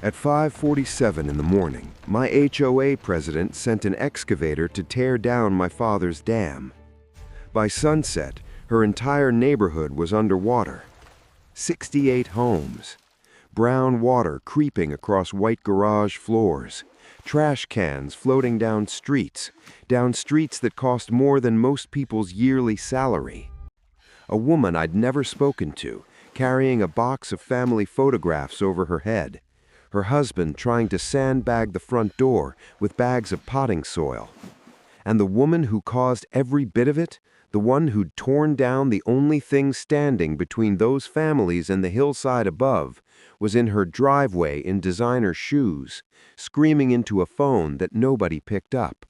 At 5:47 in the morning, my HOA president sent an excavator to tear down my father's dam. By sunset, her entire neighborhood was underwater. 68 homes. Brown water creeping across white garage floors. Trash cans floating down streets that cost more than most people's yearly salary. A woman I'd never spoken to, carrying a box of family photographs over her head. Her husband trying to sandbag the front door with bags of potting soil. And the woman who caused every bit of it, the one who'd torn down the only thing standing between those families and the hillside above, was in her driveway in designer shoes, screaming into a phone that nobody picked up.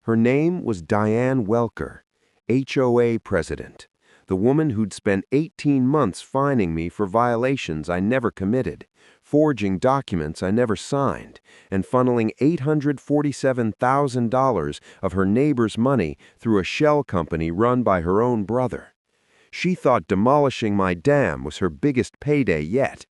Her name was Diane Welker, HOA President, the woman who'd spent 18 months fining me for violations I never committed, forging documents I never signed, and funneling $847,000 of her neighbor's money through a shell company run by her own brother. She thought demolishing my dam was her biggest payday yet.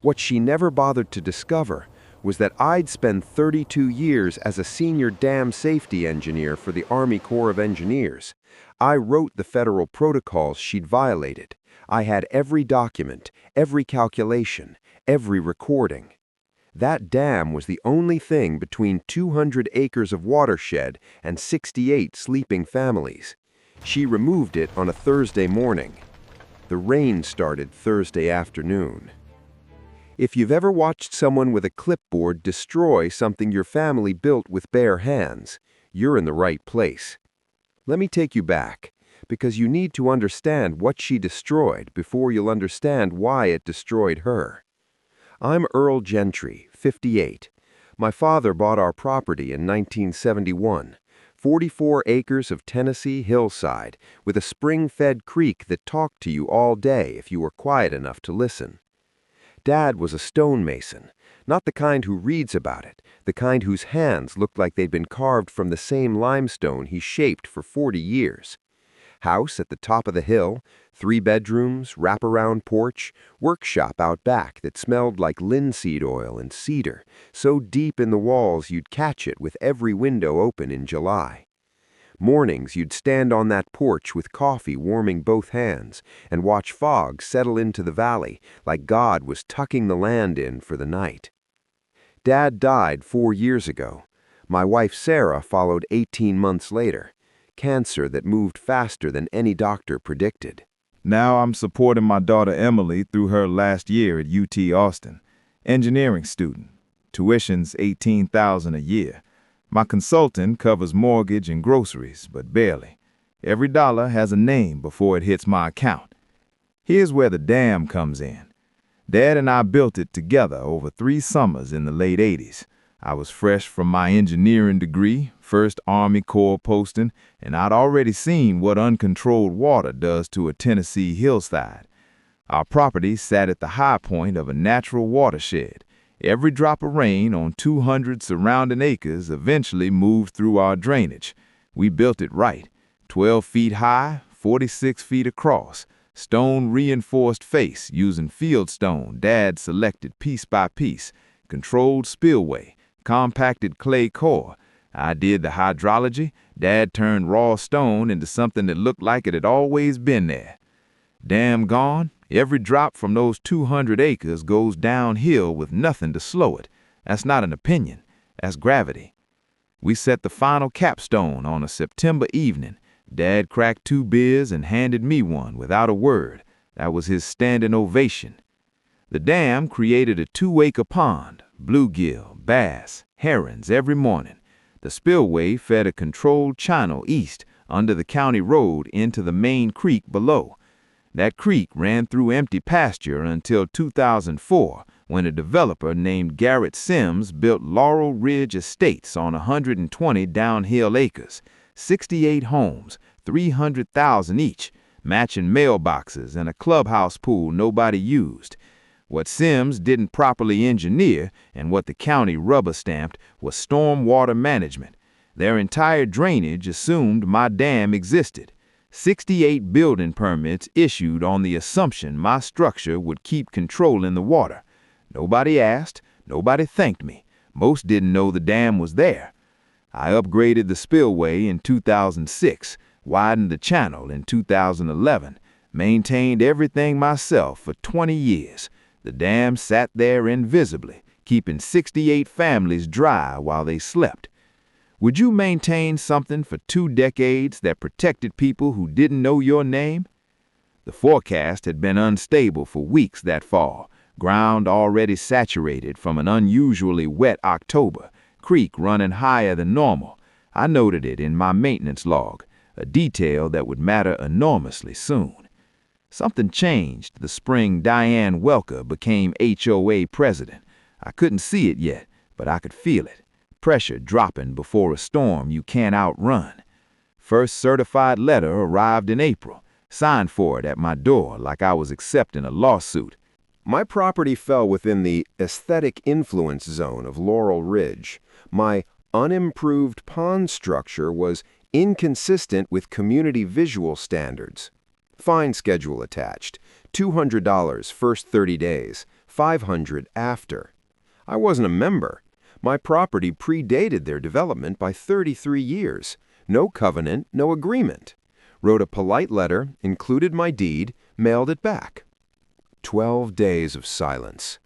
What she never bothered to discover was that I'd spent 32 years as a senior dam safety engineer for the Army Corps of Engineers. I wrote the federal protocols she'd violated. I had every document, every calculation, every recording. That dam was the only thing between 200 acres of watershed and 68 sleeping families. She removed it on a Thursday morning. The rain started Thursday afternoon. If you've ever watched someone with a clipboard destroy something your family built with bare hands, you're in the right place. Let me take you back, because you need to understand what she destroyed before you'll understand why it destroyed her. I'm Earl Gentry, 58. My father bought our property in 1971, 44 acres of Tennessee hillside with a spring-fed creek that talked to you all day if you were quiet enough to listen. Dad was a stonemason, not the kind who reads about it, the kind whose hands looked like they'd been carved from the same limestone he shaped for 40 years. House at the top of the hill, 3 bedrooms, wraparound porch, workshop out back that smelled like linseed oil and cedar, so deep in the walls you'd catch it with every window open in July. Mornings you'd stand on that porch with coffee warming both hands and watch fog settle into the valley like God was tucking the land in for the night. Dad died 4 years ago. My wife Sarah followed 18 months later. Cancer that moved faster than any doctor predicted. Now I'm supporting my daughter Emily through her last year at UT Austin. Engineering student. Tuition's $18,000 a year. My consultant covers mortgage and groceries, but barely. Every dollar has a name before it hits my account. Here's where the dam comes in. Dad and I built it together over 3 summers in the late 80s. I was fresh from my engineering degree, first Army Corps posting, and I'd already seen what uncontrolled water does to a Tennessee hillside. Our property sat at the high point of a natural watershed. Every drop of rain on 200 surrounding acres eventually moved through our drainage. We built it right, 12 feet high, 46 feet across, stone-reinforced face using field stone Dad selected piece by piece, controlled spillway, compacted clay core. I did the hydrology. Dad turned raw stone into something that looked like it had always been there. Dam gone, every drop from those 200 acres goes downhill with nothing to slow it. That's not an opinion. That's gravity. We set the final capstone on a September evening. Dad cracked 2 beers and handed me one without a word. That was his standing ovation. The dam created a 2-acre pond, bluegill, bass, herons every morning. The spillway fed a controlled channel east under the county road into the main creek below. That creek ran through empty pasture until 2004, when a developer named Garrett Sims built Laurel Ridge Estates on 120 downhill acres, 68 homes, $300,000 each, matching mailboxes and a clubhouse pool nobody used. What Sims didn't properly engineer and what the county rubber-stamped was stormwater management. Their entire drainage assumed my dam existed. 68 building permits issued on the assumption my structure would keep controlling the water. Nobody asked, nobody thanked me. Most didn't know the dam was there. I upgraded the spillway in 2006, widened the channel in 2011, maintained everything myself for 20 years. The dam sat there invisibly, keeping 68 families dry while they slept. Would you maintain something for 2 decades that protected people who didn't know your name? The forecast had been unstable for weeks that fall, ground already saturated from an unusually wet October, creek running higher than normal. I noted it in my maintenance log, a detail that would matter enormously soon. Something changed the spring Diane Welker became HOA President. I couldn't see it yet, but I could feel it. Pressure dropping before a storm you can't outrun. First certified letter arrived in April, signed for it at my door like I was accepting a lawsuit. My property fell within the aesthetic influence zone of Laurel Ridge. My unimproved pond structure was inconsistent with community visual standards. Fine schedule attached. $200 first 30 days, $500 after. I wasn't a member. My property predated their development by 33 years. No covenant, no agreement. Wrote a polite letter, included my deed, mailed it back. 12 days of silence.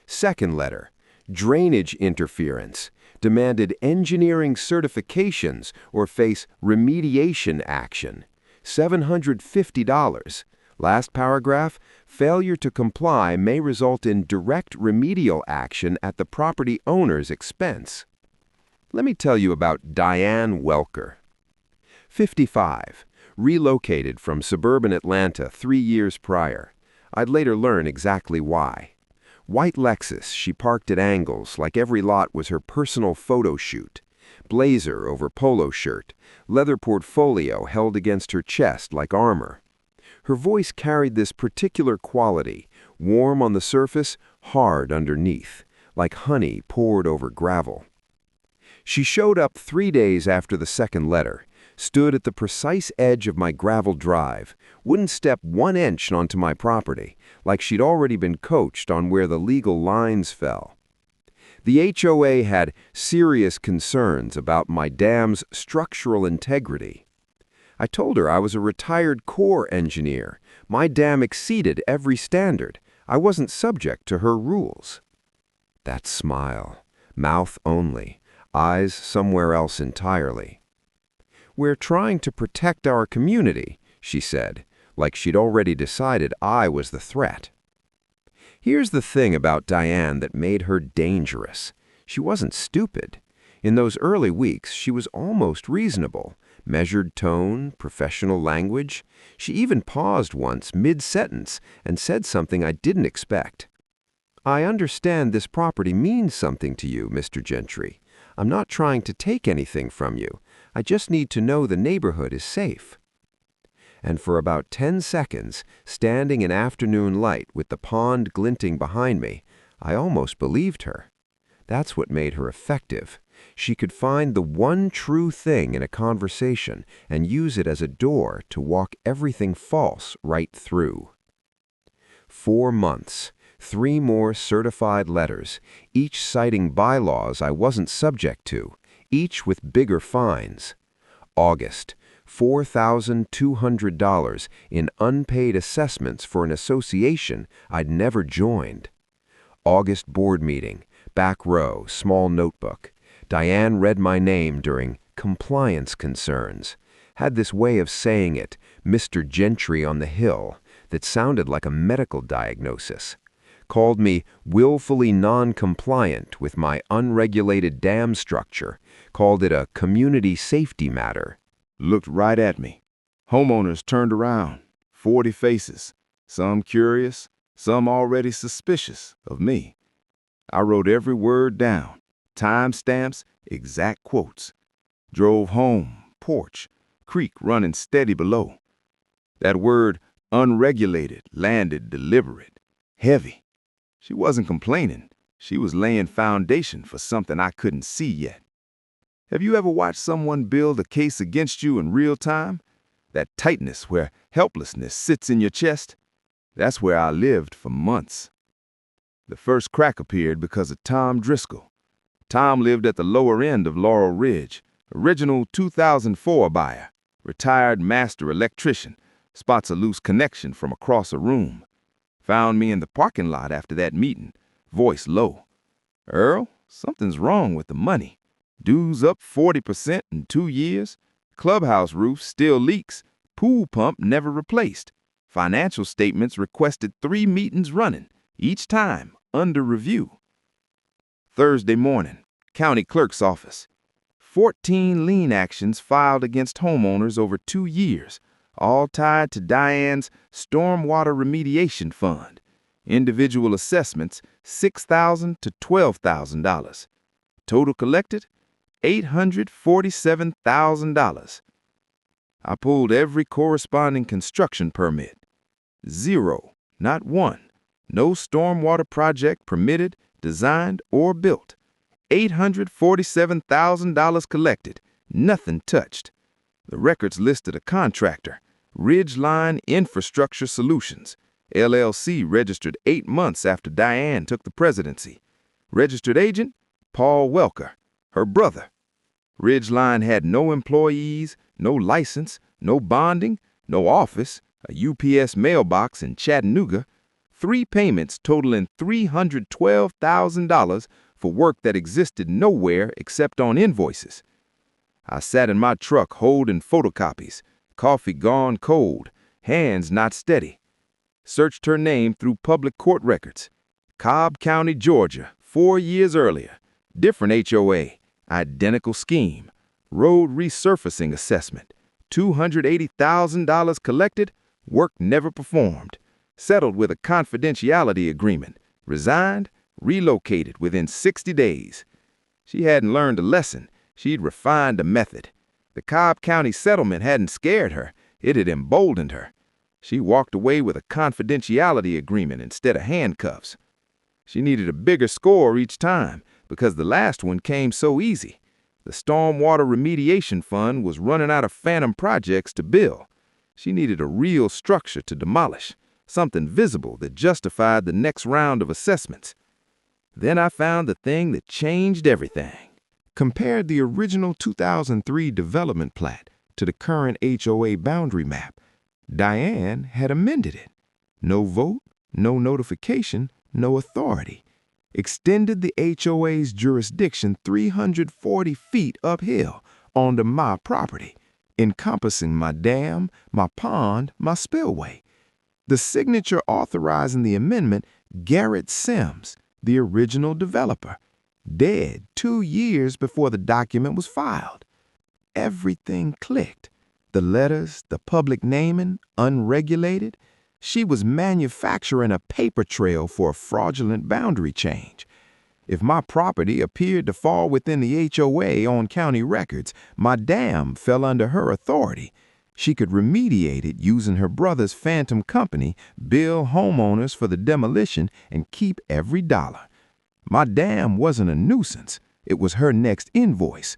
Second letter. Drainage interference. Demanded engineering certifications or face remediation action. $750. Last paragraph, failure to comply may result in direct remedial action at the property owner's expense. Let me tell you about Diane Welker. 55. Relocated from suburban Atlanta 3 years prior. I'd later learn exactly why. White Lexus she parked at angles like every lot was her personal photo shoot. Blazer over polo shirt, leather portfolio held against her chest like armor. Her voice carried this particular quality, warm on the surface, hard underneath, like honey poured over gravel. She showed up 3 days after the second letter, stood at the precise edge of my gravel drive, wouldn't step 1 inch onto my property, like she'd already been coached on where the legal lines fell. The HOA had serious concerns about my dam's structural integrity. I told her I was a retired Corps engineer. My dam exceeded every standard. I wasn't subject to her rules. That smile, mouth only, eyes somewhere else entirely. "We're trying to protect our community," she said, like she'd already decided I was the threat. Here's the thing about Diane that made her dangerous. She wasn't stupid. In those early weeks, she was almost reasonable. Measured tone, professional language. She even paused once mid-sentence and said something I didn't expect. "I understand this property means something to you, Mr. Gentry. I'm not trying to take anything from you. I just need to know the neighborhood is safe." And for about 10 seconds, standing in afternoon light with the pond glinting behind me, I almost believed her. That's what made her effective. She could find the one true thing in a conversation and use it as a door to walk everything false right through. 4 months, 3 more certified letters, each citing bylaws I wasn't subject to, each with bigger fines. August, $4,200 in unpaid assessments for an association I'd never joined. August board meeting, back row, small notebook. Diane read my name during compliance concerns. Had this way of saying it, Mr. Gentry on the Hill, that sounded like a medical diagnosis. Called me willfully non-compliant with my unregulated dam structure. Called it a community safety matter. Looked right at me. Homeowners turned around, 40 faces, some curious, some already suspicious of me. I wrote every word down, timestamps, exact quotes. Drove home, porch, creek running steady below. That word unregulated landed deliberate, heavy. She wasn't complaining. She was laying foundation for something I couldn't see yet. Have you ever watched someone build a case against you in real time? That tightness where helplessness sits in your chest? That's where I lived for months. The first crack appeared because of Tom Driscoll. Tom lived at the lower end of Laurel Ridge, original 2004 buyer, retired master electrician, spots a loose connection from across a room. Found me in the parking lot after that meeting, voice low. "Earl, something's wrong with the money. Dues up 40% in 2 years. Clubhouse roof still leaks. Pool pump never replaced. Financial statements requested 3 meetings running, each time under review." Thursday morning, county clerk's office. 14 lien actions filed against homeowners over 2 years, all tied to Diane's stormwater remediation fund. Individual assessments, $6,000 to $12,000. Total collected, $847,000. I pulled every corresponding construction permit. 0, not 1. No stormwater project permitted, designed, or built. $847,000 collected, nothing touched. The records listed a contractor, Ridgeline Infrastructure Solutions, LLC, registered 8 months after Diane took the presidency. Registered agent, Paul Welker, her brother. Ridgeline had no employees, no license, no bonding, no office, a UPS mailbox in Chattanooga, 3 payments totaling $312,000 for work that existed nowhere except on invoices. I sat in my truck holding photocopies, coffee gone cold, hands not steady. Searched her name through public court records. Cobb County, Georgia, 4 years earlier. Different HOA, identical scheme. Road resurfacing assessment. $280,000 collected, work never performed. Settled with a confidentiality agreement. Resigned, relocated within 60 days. She hadn't learned a lesson. She'd refined a method. The Cobb County settlement hadn't scared her. It had emboldened her. She walked away with a confidentiality agreement instead of handcuffs. She needed a bigger score each time because the last one came so easy. The stormwater remediation fund was running out of phantom projects to bill. She needed a real structure to demolish, something visible that justified the next round of assessments. Then I found the thing that changed everything. Compared the original 2003 development plat to the current HOA boundary map. Diane had amended it. No vote, no notification, no authority. Extended the HOA's jurisdiction 340 feet uphill onto my property, encompassing my dam, my pond, my spillway. The signature authorizing the amendment, Garrett Sims, the original developer, dead 2 years before the document was filed. Everything clicked. The letters, the public naming, unregulated. She was manufacturing a paper trail for a fraudulent boundary change. If my property appeared to fall within the HOA on county records, my dam fell under her authority. She could remediate it using her brother's phantom company, bill homeowners for the demolition, and keep every dollar. My dam wasn't a nuisance. It was her next invoice.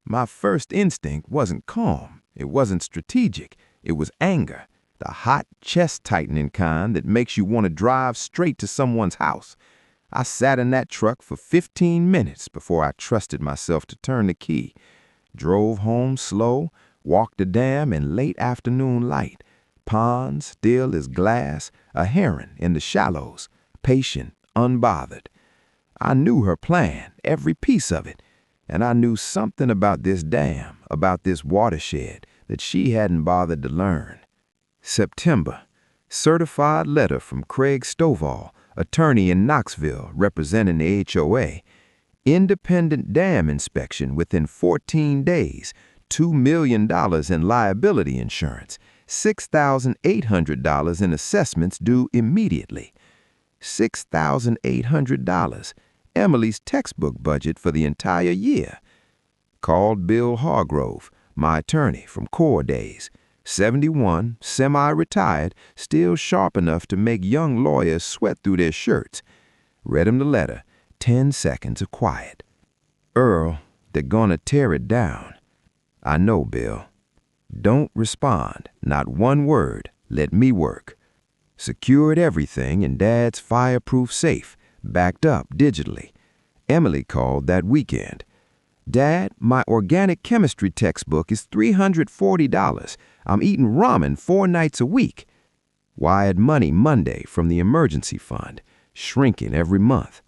My first instinct wasn't calm. It wasn't strategic. It was anger, the hot, chest-tightening kind that makes you want to drive straight to someone's house. I sat in that truck for 15 minutes before I trusted myself to turn the key. Drove home slow, walked the dam in late afternoon light. Pond still as glass, a heron in the shallows, patient, unbothered. I knew her plan, every piece of it. And I knew something about this dam, about this watershed, that she hadn't bothered to learn. September. Certified letter from Craig Stovall, attorney in Knoxville, representing the HOA. Independent dam inspection within 14 days. $2 million in liability insurance. $6,800 in assessments due immediately. $6,800. Emily's textbook budget for the entire year. Called Bill Hargrove, my attorney from Core days. 71, semi-retired, still sharp enough to make young lawyers sweat through their shirts. Read him the letter, 10 seconds of quiet. "Earl, they're gonna tear it down." "I know, Bill." "Don't respond, not one word. Let me work." Secured everything in Dad's fireproof safe. backed up digitally. Emily called that weekend. "Dad, my organic chemistry textbook is $340. I'm eating ramen 4 nights a week." Wired money Monday from the emergency fund, shrinking every month.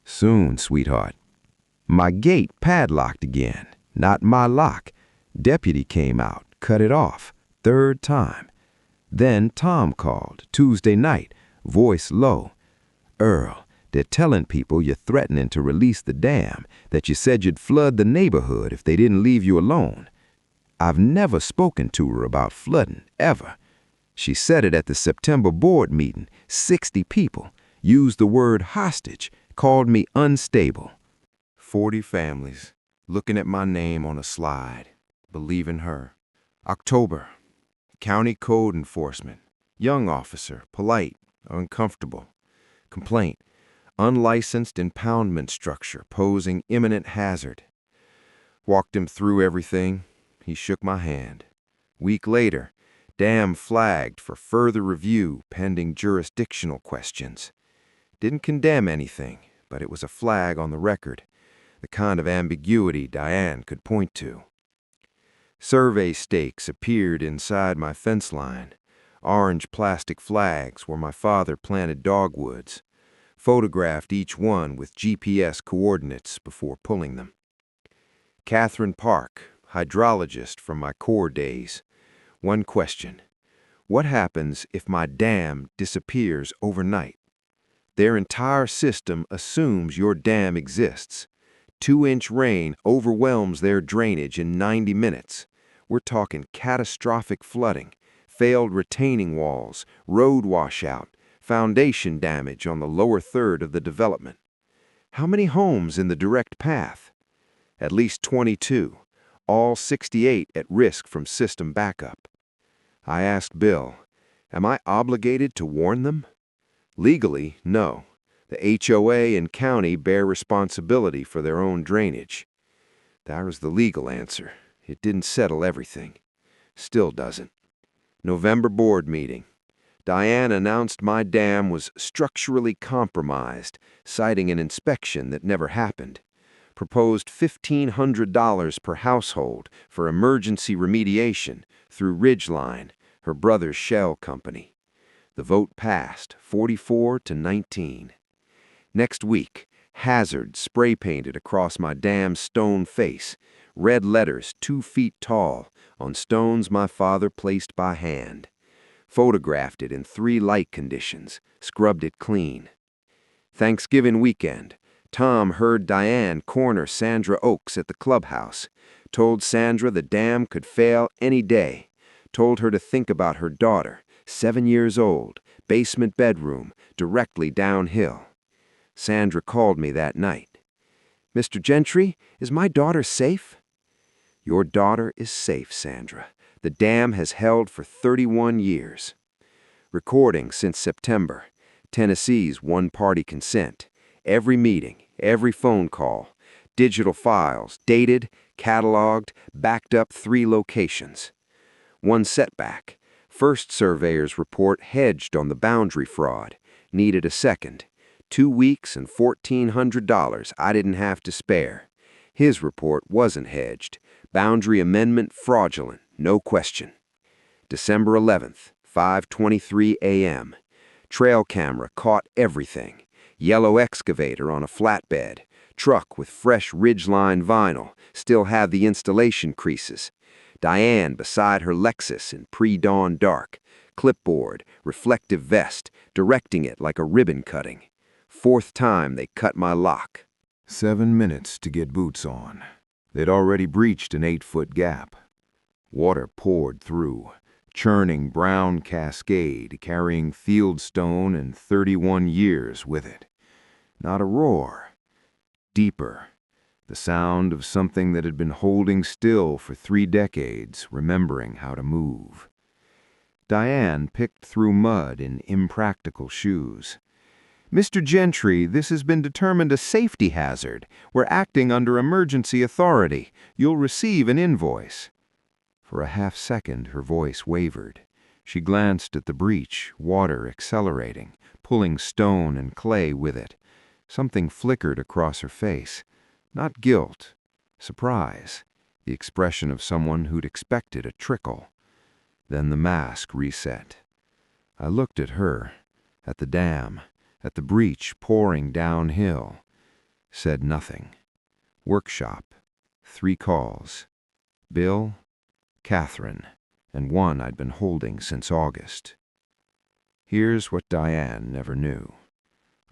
"Soon, sweetheart." My gate padlocked again, not my lock. Deputy came out, cut it off, 3rd time. Then Tom called, Tuesday night, voice low. "Earl, they're telling people you're threatening to release the dam, that you said you'd flood the neighborhood if they didn't leave you alone." I've never spoken to her about flooding, ever. She said it at the September board meeting, 60 people, used the word hostage, called me unstable. 40 families, looking at my name on a slide, believing her. October, county code enforcement, young officer, polite, uncomfortable. Complaint, unlicensed impoundment structure posing imminent hazard. Walked him through everything. He shook my hand. Week later, dam flagged for further review pending jurisdictional questions. Didn't condemn anything, but it was a flag on the record, the kind of ambiguity Diane could point to. Survey stakes appeared inside my fence line, orange plastic flags where my father planted dogwoods, photographed each one with GPS coordinates before pulling them. Catherine Park, hydrologist from my Corps days. One question: what happens if my dam disappears overnight? Their entire system assumes your dam exists. 2-inch rain overwhelms their drainage in 90 minutes. We're talking catastrophic flooding, failed retaining walls, road washout, foundation damage on the lower third of the development. How many homes in the direct path? At least 22, all 68 at risk from system backup. I asked Bill, am I obligated to warn them? Legally, no. The HOA and county bear responsibility for their own drainage. That was the legal answer. It didn't settle everything. Still doesn't. November board meeting. Diane announced my dam was structurally compromised, citing an inspection that never happened. Proposed $1,500 per household for emergency remediation through Ridgeline, her brother's shell company. The vote passed, 44-19. Next week, hazard spray-painted across my dam's stone face, red letters 2 feet tall on stones my father placed by hand. Photographed it in 3 light conditions, scrubbed it clean. Thanksgiving weekend, Tom heard Diane corner Sandra Oaks at the clubhouse, told Sandra the dam could fail any day, told her to think about her daughter, 7 years old, basement bedroom, directly downhill. Sandra called me that night. "Mr. Gentry, is my daughter safe?" "Your daughter is safe, Sandra. The dam has held for 31 years. Recording since September. Tennessee's one-party consent. Every meeting, every phone call. Digital files, dated, cataloged, backed up 3 locations. One setback. First surveyor's report hedged on the boundary fraud. Needed a second. 2 weeks and $1,400 I didn't have to spare. His report wasn't hedged. Boundary amendment fraudulent, no question. December 11th, 5:23 a.m. Trail camera caught everything. Yellow excavator on a flatbed. Truck with fresh Ridgeline vinyl, still had the installation creases. Diane beside her Lexus in pre-dawn dark. Clipboard, reflective vest, directing it like a ribbon cutting. 4th time they cut my lock. 7 minutes to get boots on. They'd already breached an 8-foot gap. Water poured through, churning brown cascade, carrying fieldstone and 31 years with it. Not a roar. Deeper. The sound of something that had been holding still for 3 decades, remembering how to move. Diane picked through mud in impractical shoes. "Mr. Gentry, this has been determined a safety hazard. We're acting under emergency authority. You'll receive an invoice." For a half-second, her voice wavered. She glanced at the breach, water accelerating, pulling stone and clay with it. Something flickered across her face. Not guilt, surprise, the expression of someone who'd expected a trickle. Then the mask reset. I looked at her, at the dam, at the breach pouring downhill. Said nothing. Workshop. 3 calls. Bill, Catherine, and one I'd been holding since August. Here's what Diane never knew.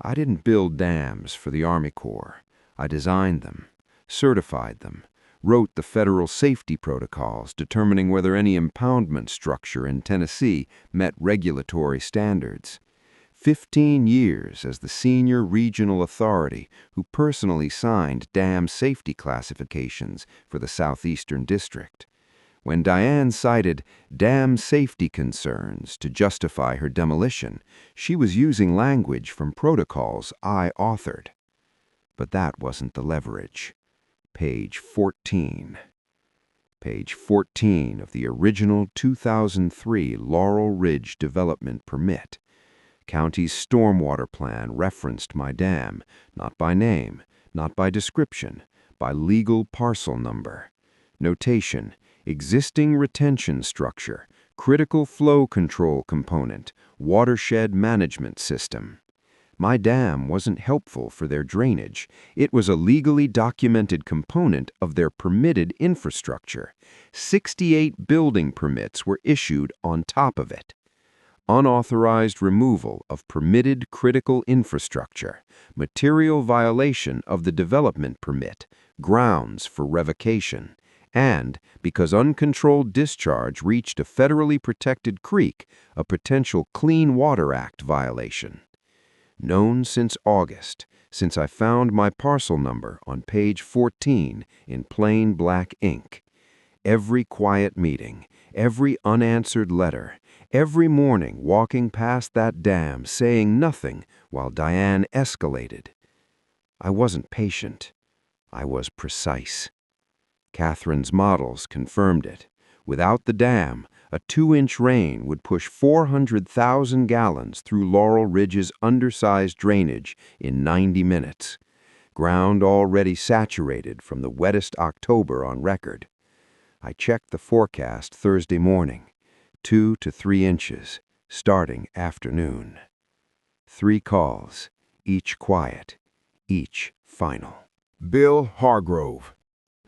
I didn't build dams for the Army Corps. I designed them, certified them, wrote the federal safety protocols determining whether any impoundment structure in Tennessee met regulatory standards. 15 years as the senior regional authority who personally signed dam safety classifications for the Southeastern District. When Diane cited dam safety concerns to justify her demolition, she was using language from protocols I authored. But that wasn't the leverage. Page 14. Page 14 of the original 2003 Laurel Ridge Development Permit. County's stormwater plan referenced my dam, not by name, not by description, by legal parcel number. Notation: existing retention structure, critical flow control component, watershed management system. My dam wasn't helpful for their drainage. It was a legally documented component of their permitted infrastructure. 68 building permits were issued on top of it. Unauthorized removal of permitted critical infrastructure, material violation of the development permit, grounds for revocation, and, because uncontrolled discharge reached a federally protected creek, a potential Clean Water Act violation. Known since August, since I found my parcel number on page 14 in plain black ink. Every quiet meeting, every unanswered letter, every morning walking past that dam saying nothing while Diane escalated. I wasn't patient. I was precise. Catherine's models confirmed it. Without the dam, a 2-inch rain would push 400,000 gallons through Laurel Ridge's undersized drainage in 90 minutes. Ground already saturated from the wettest October on record. I checked the forecast Thursday morning. 2 to 3 inches, starting afternoon. 3 calls, each quiet, each final. Bill Hargrove.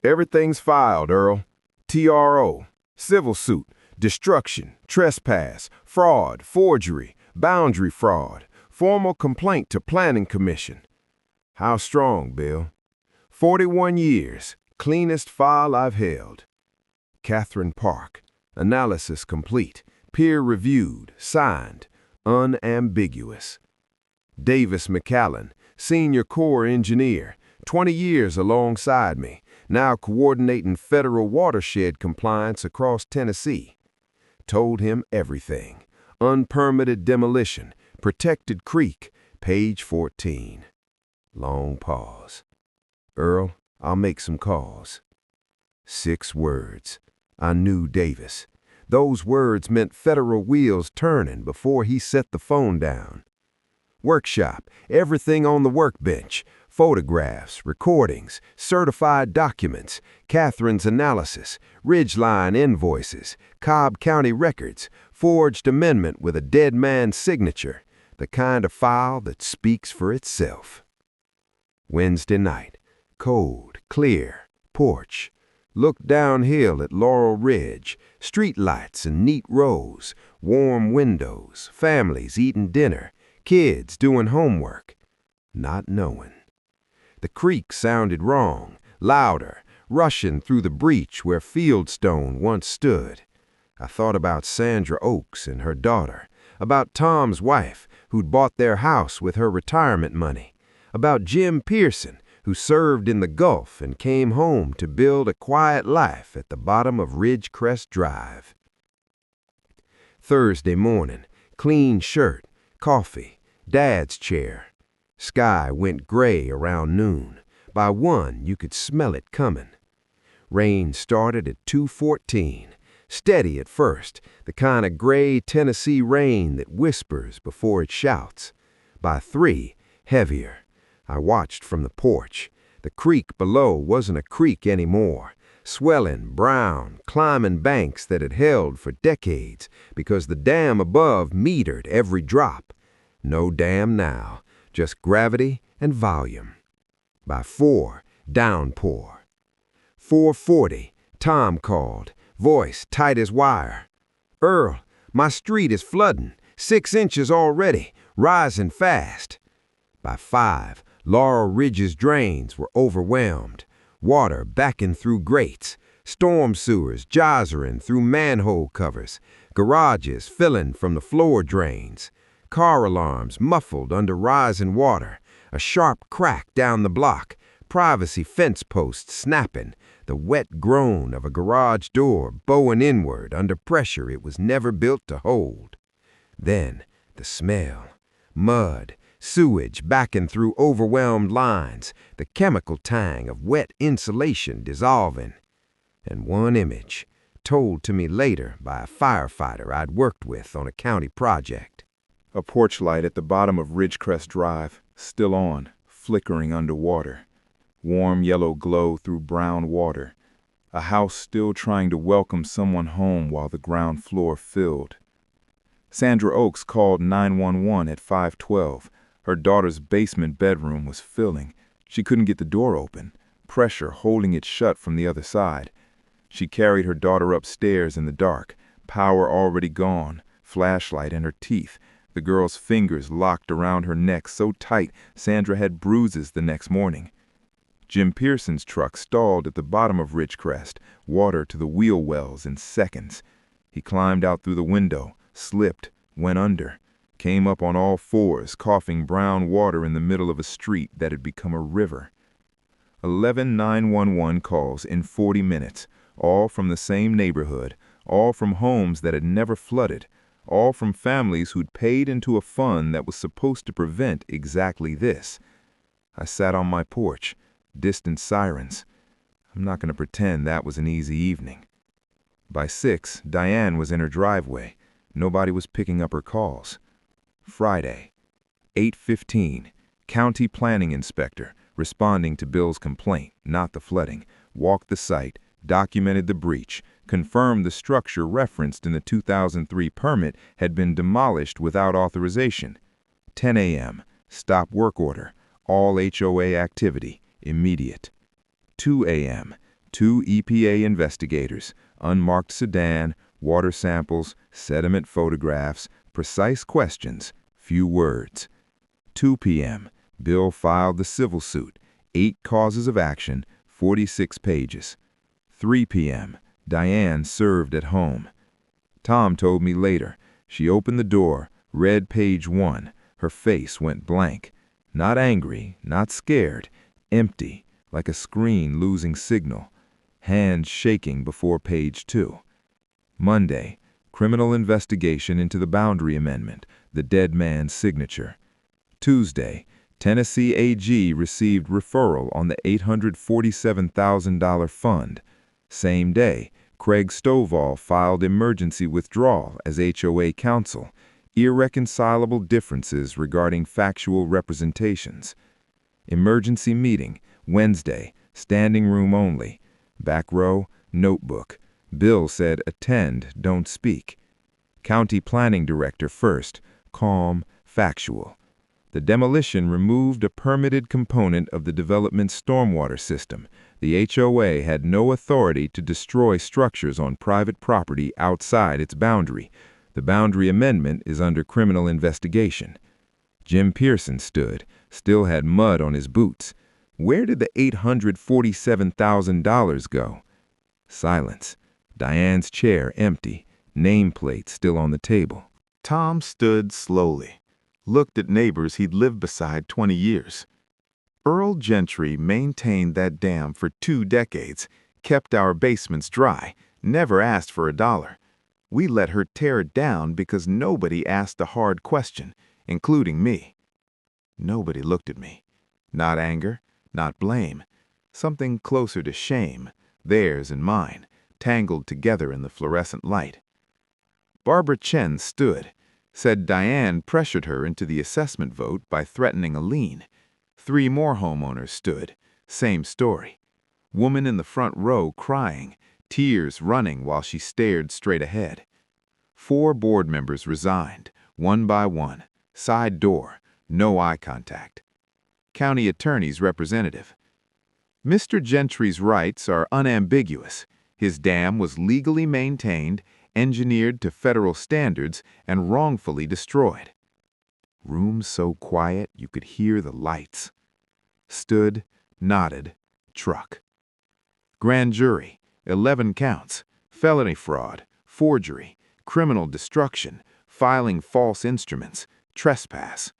Everything's filed, Earl. TRO, civil suit, destruction, trespass, fraud, forgery, boundary fraud, formal complaint to Planning Commission. How strong, Bill? 41 years, cleanest file I've held. Catherine Park, analysis complete, peer-reviewed, signed, unambiguous. Davis McAllen, senior Corps engineer, 20 years alongside me, now coordinating federal watershed compliance across Tennessee. Told him everything. Unpermitted demolition, protected creek, page 14. Long pause. Earl, I'll make some calls. 6 words. I knew Davis. Those words meant federal wheels turning before he set the phone down. Workshop, everything on the workbench, photographs, recordings, certified documents, Catherine's analysis, Ridgeline invoices, Cobb County records, forged amendment with a dead man's signature, the kind of file that speaks for itself. Wednesday night, cold, clear, porch. Looked downhill at Laurel Ridge, street lights in neat rows, warm windows, families eating dinner, kids doing homework. Not knowing. The creek sounded wrong, louder, rushing through the breach where Fieldstone once stood. I thought about Sandra Oaks and her daughter, about Tom's wife, who'd bought their house with her retirement money, about Jim Pearson, who served in the Gulf and came home to build a quiet life at the bottom of Ridgecrest Drive. Thursday morning, clean shirt, coffee, Dad's chair. Sky went gray around noon. By 1, you could smell it coming. Rain started at 2:14, steady at first, the kind of gray Tennessee rain that whispers before it shouts. By 3, heavier. I watched from the porch. The creek below wasn't a creek anymore. Swelling, brown, climbing banks that had held for decades because the dam above metered every drop. No dam now, just gravity and volume. By 4, downpour. 4:40, Tom called, voice tight as wire. "Earl, my street is flooding, 6 inches already, rising fast." By 5, Laurel Ridge's drains were overwhelmed. Water backing through grates, storm sewers geysering through manhole covers, garages filling from the floor drains, car alarms muffled under rising water, a sharp crack down the block, privacy fence posts snapping, the wet groan of a garage door bowing inward under pressure it was never built to hold. Then the smell, mud, sewage backing through overwhelmed lines, the chemical tang of wet insulation dissolving. And one image, told to me later by a firefighter I'd worked with on a county project. A porch light at the bottom of Ridgecrest Drive, still on, flickering underwater. Warm yellow glow through brown water. A house still trying to welcome someone home while the ground floor filled. Sandra Oakes called 911 at 5:12. Her daughter's basement bedroom was filling. She couldn't get the door open, pressure holding it shut from the other side. She carried her daughter upstairs in the dark, power already gone, flashlight in her teeth, the girl's fingers locked around her neck so tight Sandra had bruises the next morning. Jim Pearson's truck stalled at the bottom of Ridgecrest, water to the wheel wells in seconds. He climbed out through the window, slipped, went under. Came up on all fours, coughing brown water in the middle of a street that had become a river. 11 911 calls in 40 minutes, all from the same neighborhood, all from homes that had never flooded, all from families who'd paid into a fund that was supposed to prevent exactly this. I sat on my porch, distant sirens. I'm not going to pretend that was an easy evening. By 6, Diane was in her driveway. Nobody was picking up her calls. Friday, 8:15, County Planning Inspector, responding to Bill's complaint, not the flooding, walked the site, documented the breach, confirmed the structure referenced in the 2003 permit had been demolished without authorization. 10 a.m., stop work order, all HOA activity, immediate. 2 a.m., 2 EPA investigators, unmarked sedan, water samples, sediment photographs, precise questions, few words. 2 p.m., Bill filed the civil suit, 8 causes of action, 46 pages. 3 p.m., Diane served at home. Tom told me later, she opened the door, read page 1, her face went blank. Not angry, not scared, empty, like a screen losing signal. Hands shaking before page 2. Monday, criminal investigation into the boundary amendment, the dead man's signature. Tuesday, Tennessee AG received referral on the $847,000 fund. Same day, Craig Stovall filed emergency withdrawal as HOA counsel. Irreconcilable differences regarding factual representations. Emergency meeting, Wednesday, standing room only. Back row, notebook. Bill said attend, don't speak. County Planning Director first, calm, factual. The demolition removed a permitted component of the development's stormwater system. The HOA had no authority to destroy structures on private property outside its boundary. The boundary amendment is under criminal investigation. Jim Pearson stood, still had mud on his boots. Where did the $847,000 go? Silence. Diane's chair empty, nameplate still on the table. Tom stood slowly, looked at neighbors he'd lived beside 20 years. Earl Gentry maintained that dam for 2 decades, kept our basements dry, never asked for $1. We let her tear it down because nobody asked a hard question, including me. Nobody looked at me. Not anger, not blame. Something closer to shame, theirs and mine, tangled together in the fluorescent light. Barbara Chen stood, said Diane pressured her into the assessment vote by threatening a lien. 3 more homeowners stood. Same story. Woman in the front row crying, tears running while she stared straight ahead. 4 board members resigned, one by one. Side door, no eye contact. County Attorney's representative. Mr. Gentry's rights are unambiguous. His dam was legally maintained, engineered to federal standards, and wrongfully destroyed. Room so quiet you could hear the lights. Stood, nodded, truck. Grand jury, 11 counts, felony fraud, forgery, criminal destruction, filing false instruments, trespass.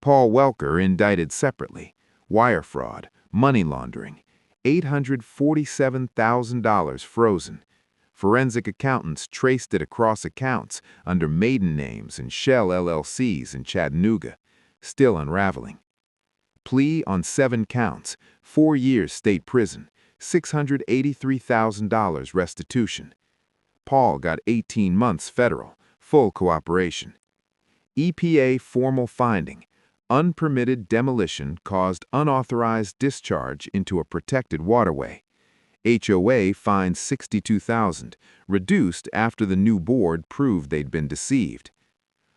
Paul Welker indicted separately, wire fraud, money laundering, $847,000 frozen. Forensic accountants traced it across accounts under maiden names and shell LLCs in Chattanooga, still unraveling. Plea on 7 counts, 4 years state prison, $683,000 restitution. Paul got 18 months federal, full cooperation. EPA formal finding. Unpermitted demolition caused unauthorized discharge into a protected waterway. HOA fined $62,000, reduced after the new board proved they'd been deceived.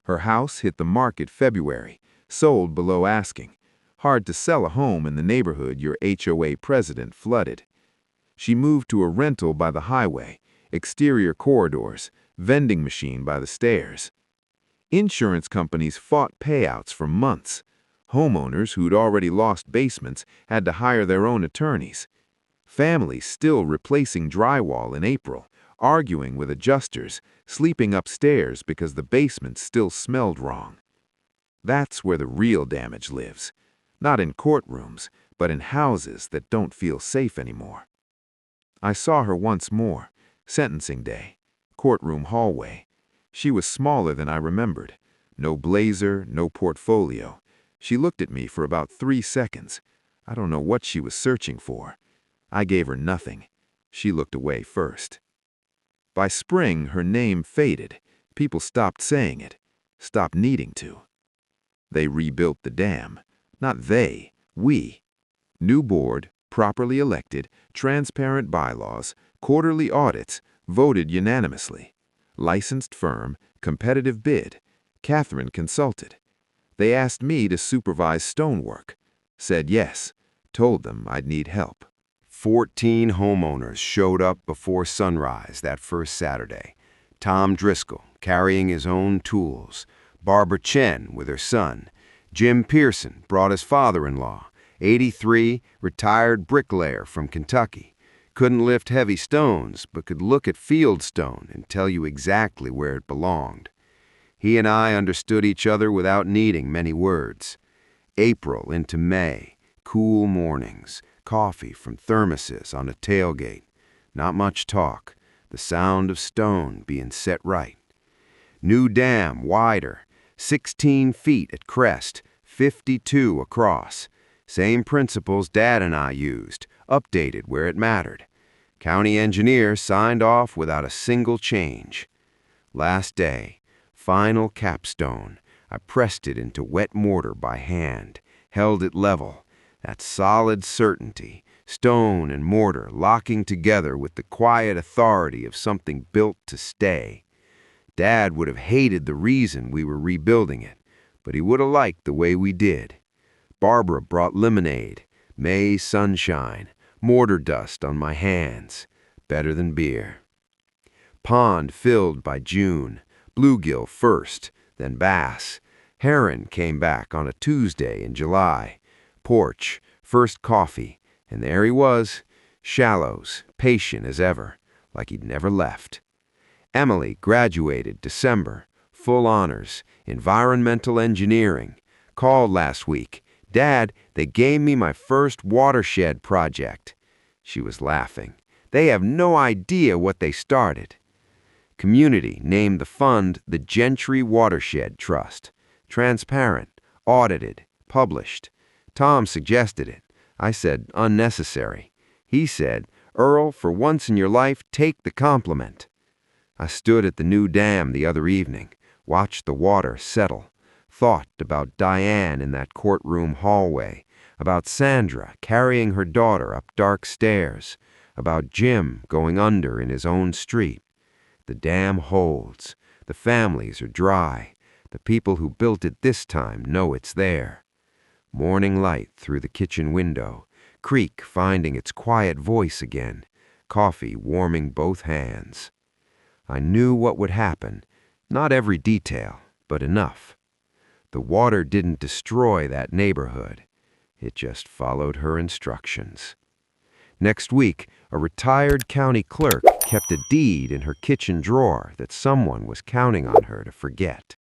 Her house hit the market February, sold below asking. Hard to sell a home in the neighborhood your HOA president flooded. She moved to a rental by the highway, exterior corridors, vending machine by the stairs. Insurance companies fought payouts for months. Homeowners who'd already lost basements had to hire their own attorneys. Families still replacing drywall in April, arguing with adjusters, sleeping upstairs because the basement still smelled wrong. That's where the real damage lives. Not in courtrooms, but in houses that don't feel safe anymore. I saw her once more, sentencing day, courtroom hallway. She was smaller than I remembered. No blazer, no portfolio. She looked at me for about 3 seconds. I don't know what she was searching for. I gave her nothing. She looked away first. By spring, her name faded. People stopped saying it, stopped needing to. They rebuilt the dam. Not they, we. New board, properly elected, transparent bylaws, quarterly audits, voted unanimously. Licensed firm, competitive bid. Catherine consulted. They asked me to supervise stonework. Said yes. Told them I'd need help. 14 homeowners showed up before sunrise that first Saturday. Tom Driscoll, carrying his own tools. Barbara Chen with her son. Jim Pearson brought his father-in-law, 83, retired bricklayer from Kentucky. Couldn't lift heavy stones, but could look at field stone and tell you exactly where it belonged. He and I understood each other without needing many words. April into May, cool mornings, coffee from thermoses on a tailgate. Not much talk, the sound of stone being set right. New dam, wider, 16 feet at crest, 52 across. Same principles Dad and I used, updated where it mattered. County engineer signed off without a single change. Last day, final capstone. I pressed it into wet mortar by hand, held it level. That solid certainty, stone and mortar locking together with the quiet authority of something built to stay. Dad would have hated the reason we were rebuilding it, but he would have liked the way we did. Barbara brought lemonade, May sunshine, mortar dust on my hands, better than beer. Pond filled by June, bluegill first, then bass. Heron came back on a Tuesday in July. Porch, first coffee, and there he was, shallows, patient as ever, like he'd never left. Emily graduated December, full honors, environmental engineering. Called last week. Dad, they gave me my first watershed project. She was laughing. They have no idea what they started. Community named the fund the Gentry Watershed Trust. Transparent, audited, published. Tom suggested it. I said, unnecessary. He said, Earl, for once in your life, take the compliment. I stood at the new dam the other evening, watched the water settle, thought about Diane in that courtroom hallway, About Sandra carrying her daughter up dark stairs, about Jim going under in his own street. The dam holds. The families are dry. The people who built it this time know it's there. Morning light through the kitchen window, creek finding its quiet voice again, coffee warming both hands. I knew what would happen, not every detail, but enough. The water didn't destroy that neighborhood. It just followed her instructions. Next week, a retired county clerk kept a deed in her kitchen drawer that someone was counting on her to forget.